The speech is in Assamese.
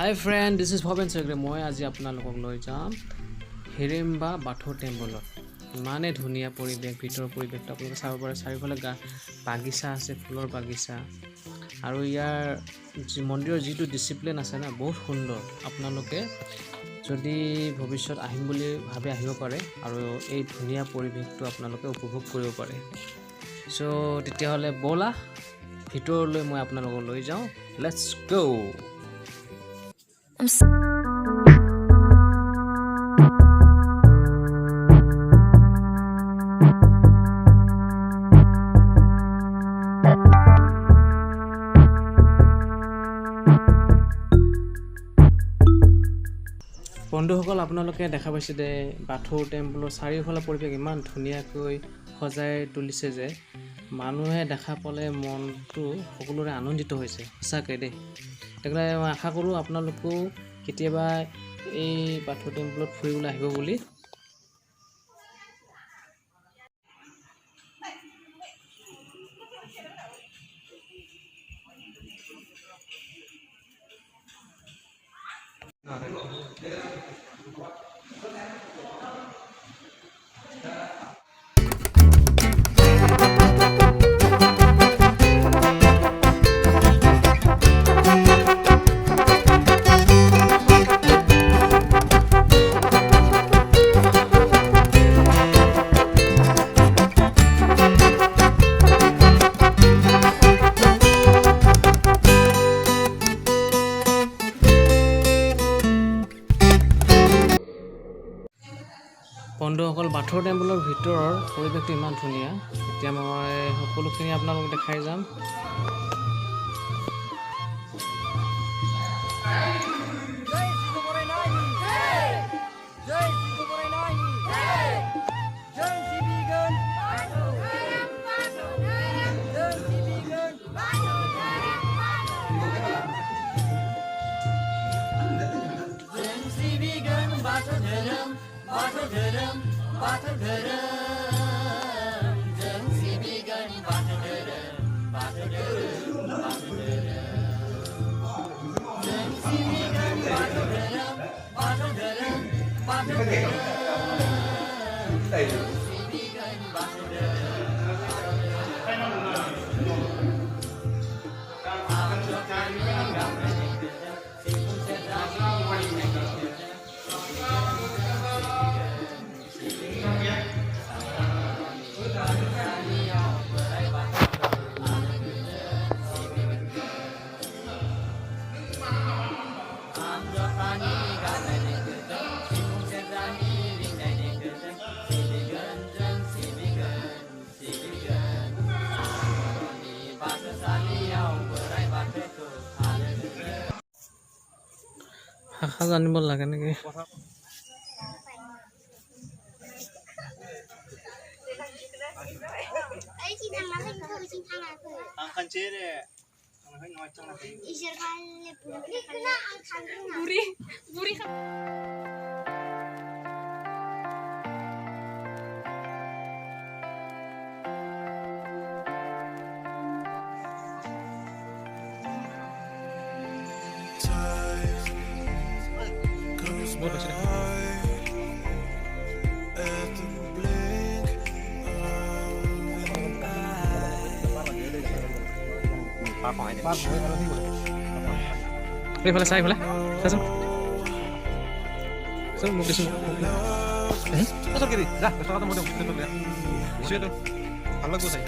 Hi friend, this is Bhaven Sagre. মই আজি আপোনালোকক লৈ যাম হিৰিম্বা বাথৌ টেম্পলত। ইমানে ধুনীয়া পৰিৱেশ, ভিতৰৰ পৰিৱেশটো আপোনালোকে চাব পাৰে। চাৰিওফালে বাগিচা আছে, ফুলৰ বাগিচা। আৰু ইয়াৰ মন্দিৰৰ যিটো ডিসিপ্লিন আছে না, বহুত সুন্দৰ। আপোনালোকে যদি ভৱিষ্যত আহিম বুলি ভাবে আহিব পাৰে আৰু এই ধুনীয়া পৰিৱেশটো আপোনালোকে উপভোগ কৰিব পাৰে। সো তেতিয়াহ'লে বলা ভিতৰলৈ মই আপোনালোকক লৈ যাওঁ। Let's go. বন্ধুসকল, আপোনালোকে দেখা পাইছে যে বাথৌ টেম্পলৰ চাৰিওফালে পৰিৱেশ ইমান ধুনীয়াকৈ সজাই তুলিছে যে মানুহে দেখা পালে মনটো সকলোৰে আনন্দিত হৈছে। সঁচাকৈ দেই। সেইকাৰণে মই আশা কৰোঁ আপোনালোকেও কেতিয়াবা এই বাথৌ টেম্পলত ফুৰিবলৈ আহিব বুলি। বন্ধুসকল, বাথৌ টেম্পলৰ ভিতৰৰ পৰিৱেশটো ইমান ধুনীয়া। এতিয়া মই সকলোখিনি আপোনালোকক দেখাই যাম। ভাষা জানিব লাগে নেকি? এইফালে চাই এইফালে চাচোন চল মোক দিছো ভাল লাগব চাই।